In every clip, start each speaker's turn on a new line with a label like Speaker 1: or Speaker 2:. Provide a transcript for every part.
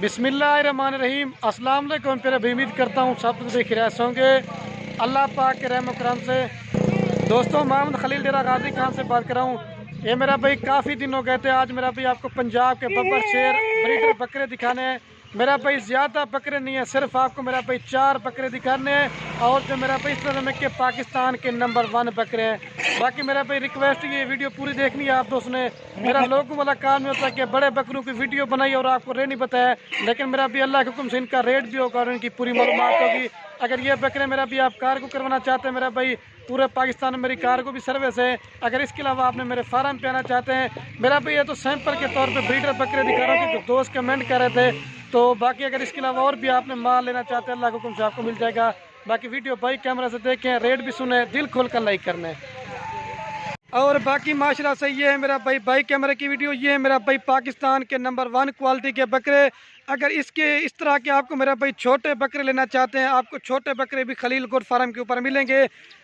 Speaker 1: बिस्मिल्लाहिर्रहमानिर्रहीम। अस्सलाम वालेकुम। फिर अभी उम्मीद करता हूँ सब कुछ खैरियत होंगे अल्लाह पाक के रहम करम से। दोस्तों, मोहम्मद खलील डेरा गाजी खान से बात कर रहा हूँ। ये मेरा भाई काफ़ी दिन हो गए थे, आज मेरा भाई आपको पंजाब के बब्बर शेर ब्रीडर बकरे दिखाने हैं। मेरा भाई ज़्यादा बकरे नहीं है, सिर्फ आपको मेरा भाई 4 बकरे दिखाने हैं और जो मेरा भाई इस तरह में के पाकिस्तान के नंबर 1 बकरे हैं। बाकी मेरा भाई रिक्वेस्ट ये वीडियो पूरी देखनी है आप दोस्त ने। मेरा लोगों वाला काम नहीं होता कि बड़े बकरों की वीडियो बनाई और आपको रेट नहीं बताया, लेकिन मेरा भी अल्लाह के हुक्म से इनका रेट भी होगा और इनकी पूरी मालूमात होगी। अगर ये बकरे मेरा भी आप कार को करवाना चाहते हैं, मेरा भाई पूरे पाकिस्तान में मेरी कार को भी सर्विस है। अगर इसके अलावा आपने मेरे फार्म पे आना चाहते हैं, मेरा भाई ये तो सैंपल के तौर पे ब्रीडर बकरे दिखा रहा हूँ कि दोस्त कमेंट कर रहे थे। तो बाकी अगर इसके अलावा और भी आपने माल लेना चाहते हैं, अल्लाह के हुक्म से आपको मिल जाएगा। बाकी वीडियो भाई कैमरा से देखें, रेट भी सुने, दिल खोल कर लाइक करना है। और बाकी माशरा से ये है मेरा भाई कैमरे की वीडियो, ये है मेरा भाई पाकिस्तान के नंबर 1 क्वालिटी के बकरे। अगर इसके इस तरह के आपको मेरा भाई छोटे बकरे लेना चाहते हैं, आपको छोटे बकरे भी खलील गोट फार्म के ऊपर मिलेंगे।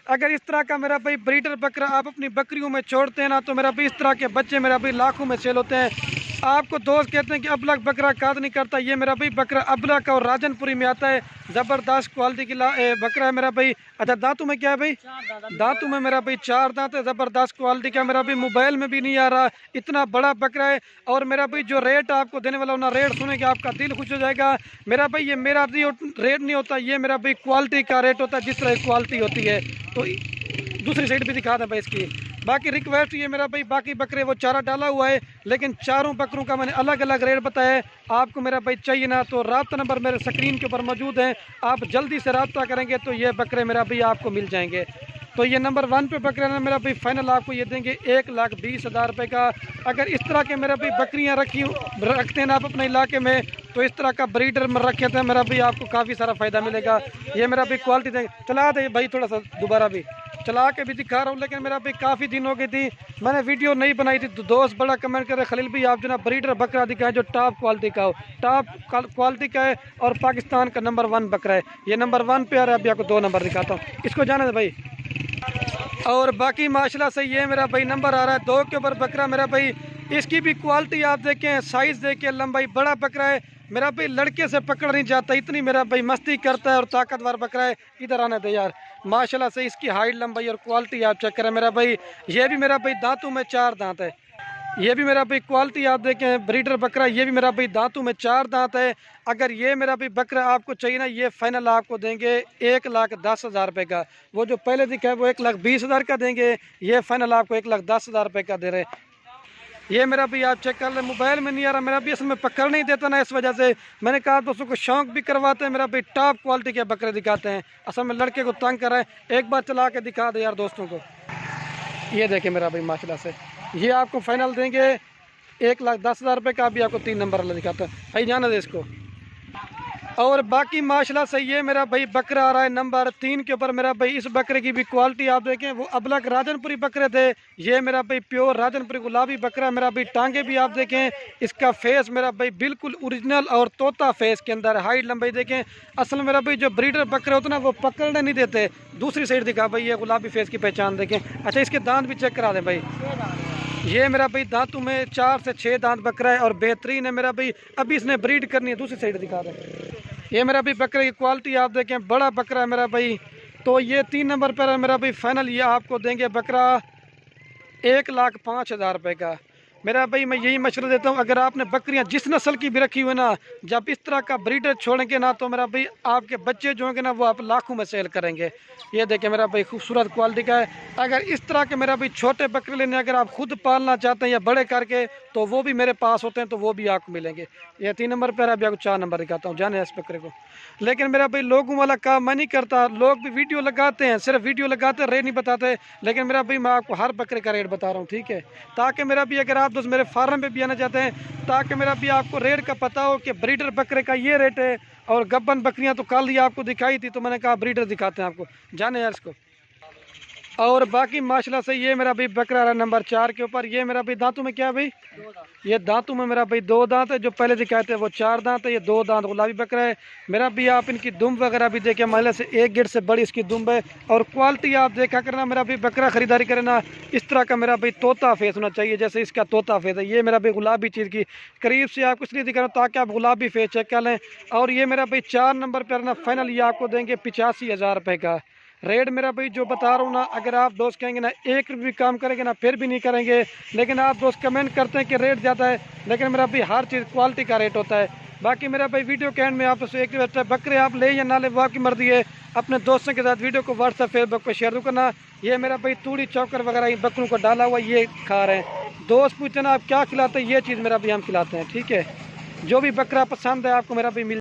Speaker 1: अगर इस तरह का मेरा भाई ब्रीडर बकरा आप अपनी बकरियों में छोड़ते हैं ना, तो मेरा भाई इस तरह के बच्चे मेरा भाई लाखों में सेल होते हैं। आपको दोस्त कहते हैं कि अबलग बकरा काद नहीं करता, ये मेरा भाई बकरा अबलग का और राजनपुरी में आता है। ज़बरदस्त क्वालिटी की बकरा है मेरा भाई। अच्छा, दांतों में क्या है भाई? दांतों में मेरा भाई 4 दांत है, ज़बरदस्त क्वालिटी का। मेरा भाई मोबाइल में भी नहीं आ रहा, इतना बड़ा बकरा है। और मेरा भाई जो रेट आपको देने वाला ना, रेट सुने कि आपका दिल खुश हो जाएगा। मेरा भाई ये मेरा रेट नहीं होता, ये मेरा भाई क्वालिटी का रेट होता है, जिस तरह क्वालिटी होती है। तो दूसरी साइड भी दिखा दें भाई इसकी। बाकी रिक्वेस्ट ये मेरा भाई, बाकी बकरे वो चारा डाला हुआ है, लेकिन चारों बकरों का मैंने अलग अलग रेट बताया है। आपको मेरा भाई चाहिए ना, तो राब्ता नंबर मेरे स्क्रीन के ऊपर मौजूद है, आप जल्दी से राब्ता करेंगे तो ये बकरे मेरा भाई आपको मिल जाएंगे। तो ये नंबर 1 पे बकरे ना मेरा भाई फाइनल आपको ये देंगे 1,20,000 रुपये का। अगर इस तरह के मेरा भाई बकरियाँ रखते हैं ना आप अपने इलाके में, तो इस तरह का ब्रीडर में रखे थे मेरा भाई आपको काफ़ी सारा फ़ायदा मिलेगा। ये मेरा भाई क्वालिटी देंगे। चला दे भाई, थोड़ा सा दोबारा भी चला के भी दिखा रहा हूँ, लेकिन मेरा भाई काफ़ी दिन हो गई थी, मैंने वीडियो नहीं बनाई थी। तो दोस्त बड़ा कमेंट करे, खलील भाई आप जो ना ब्रीडर बकरा दिखाएं जो टॉप क्वालिटी का हो। टॉप क्वालिटी का है और पाकिस्तान का नंबर 1 बकरा है। ये नंबर 1 पे आ रहा है, अभी आपको 2 नंबर दिखाता हूँ, इसको जाने दे भाई। और बाकी माशाल्लाह से ये मेरा भाई नंबर आ रहा है 2 के ऊपर बकरा मेरा भाई। इसकी भी क्वालिटी आप देखें, साइज़ देखें, लंबाई, बड़ा बकरा है मेरा भाई। लड़के से पकड़ नहीं जाता, इतनी मेरा भाई मस्ती करता है और ताकतवर बकरा है। इधर आने दे यार। माशाल्लाह से इसकी हाइट, लंबाई और क्वालिटी आप चेक करें मेरा भाई। ये भी मेरा भाई दांतों में 4 दांत है। ये भी मेरा भाई क्वालिटी आप देखें, ब्रीडर बकरा, ये भी मेरा भाई दांतों में 4 दांत है। अगर ये मेरा भाई बकरा आपको चाहिए ना, ये फाइनल आपको देंगे 1,10,000 रुपये का। वो जो पहले दिखा है वो 1,20,000 का देंगे, ये फाइनल आपको 1,10,000 रुपये का दे रहे। ये मेरा भी आप चेक कर ले, मोबाइल में नहीं आ रहा, मेरा भी असल में पकड़ नहीं देता ना, इस वजह से मैंने कहा दोस्तों को शौक भी करवाते हैं, मेरा भी टॉप क्वालिटी के बकरे दिखाते हैं। असल में लड़के को तंग कर रहे हैं, एक बार चला के दिखा दे यार दोस्तों को। ये देखें मेरा भाई माशाल्लाह से, ये आपको फाइनल देंगे 1,10,000 रुपये का। भी आपको 3 नंबर वाला दिखाता है भाई, जाना दे इसको। और बाकी माशाल्लाह से ये मेरा भाई बकरा आ रहा है नंबर 3 के ऊपर मेरा भाई। इस बकरे की भी क्वालिटी आप देखें, वो अबलग राजनपुरी बकरे थे, ये मेरा भाई प्योर राजनपुरी गुलाबी बकरा मेरा भाई। टांगे भी आप देखें, इसका फेस मेरा भाई बिल्कुल ओरिजिनल और तोता फेस के अंदर। हाइट, लंबाई देखें। असल मेरा भाई जो ब्रीडर बकरे होते ना, वो पकड़ने नहीं देते। दूसरी साइड दिखा भाई, ये गुलाबी फेस की पहचान देखें। अच्छा, इसके दांत भी चेक करा दें भाई। ये मेरा भाई दांतों में 4 से 6 दांत बकरा है और बेहतरीन है मेरा भाई। अभी इसने ब्रीड करनी है, दूसरी साइड दिखा दें। ये मेरा भी बकरे की क्वालिटी आप देखें, बड़ा बकरा है मेरा भाई। तो ये 3 नंबर पर है मेरा भाई फाइनल। ये आपको देंगे बकरा 1,05,000 रुपये का। मेरा भाई मैं यही मशवरा देता हूँ, अगर आपने बकरियाँ जिस नस्ल की भी रखी हुई ना, जब इस तरह का ब्रीडर छोड़ेंगे ना, तो मेरा भाई आपके बच्चे जो होंगे ना, वो आप लाखों में सेल करेंगे। ये देखें मेरा भाई, खूबसूरत क्वालिटी का है। अगर इस तरह के मेरा भाई छोटे बकरे लेने अगर आप खुद पालना चाहते हैं या बड़े करके, तो वो भी मेरे पास होते हैं, तो वो भी आपको मिलेंगे। ये 3 नंबर पर अभी आपको 4 नंबर दिखाता हूँ, जाने इस बकरे को। लेकिन मेरा भाई लोगों वाला काम मैं नहीं करता, लोग भी वीडियो लगाते हैं, सिर्फ वीडियो लगाते हैं, रेट नहीं बताते। लेकिन मेरा भाई मैं आपको हर बकरे का रेट बता रहा हूँ, ठीक है, ताकि मेरा भी अगर आप दोस्त मेरे फार्म पे भी आना चाहते हैं, ताकि मेरा भी आपको रेट का पता हो कि ब्रीडर बकरे का ये रेट है। और गब्बन बकरियां तो कल ही आपको दिखाई थी, तो मैंने कहा ब्रीडर दिखाते हैं आपको, जाने यार इसको। और बाकी माशाल्लाह से ये मेरा भाई बकरा रहा नंबर 4 के ऊपर। ये मेरा भाई दांतों में क्या भाई, ये दांतों में मेरा भाई 2 दांत है, जो पहले दिखाए थे वो 4 दांत है, ये 2 दांत गुलाबी बकरा है मेरा भी। आप इनकी दुम्ब वगैरह भी देखें, माशाल्लाह से 1 गिर से बड़ी इसकी दुम्ब है। और क्वालिटी आप देखा करना मेरा भी, बकरा खरीदारी करना इस तरह का मेरा भाई तोता फेस होना चाहिए, जैसे इसका तोता फेस है। ये मेरा भाई गुलाबी चीज़ की करीब से आपको इसलिए दिखा रहा हूँ ताकि आप गुलाबी फेस चेक कर लें। और ये मेरा भाई 4 नंबर पर ना फाइनल ये आपको देंगे 85,000 रुपये का रेट मेरा भाई जो बता रहा हूँ ना। अगर आप दोस्त कहेंगे ना 1 रुपये भी काम करेंगे ना फिर भी नहीं करेंगे, लेकिन आप दोस्त कमेंट करते हैं कि रेट ज़्यादा है, लेकिन मेरा भाई हर चीज़ क्वालिटी का रेट होता है। बाकी मेरा भाई वीडियो के एंड में आपसे एक अच्छा बकरे आप ले या ना ले वो आपकी मर्जी है। अपने दोस्तों के साथ वीडियो को व्हाट्सएप फेसबुक पर शेयर करना। ये मेरा भाई तूड़ी चौकर वगैरह बकरों को डाला हुआ ये खा रहे हैं। दोस्त पूछना आप क्या खिलाते हैं, ये चीज़ मेरा भाई हम खिलाते हैं। ठीक है, जो भी बकरा पसंद है आपको मेरा भाई मिल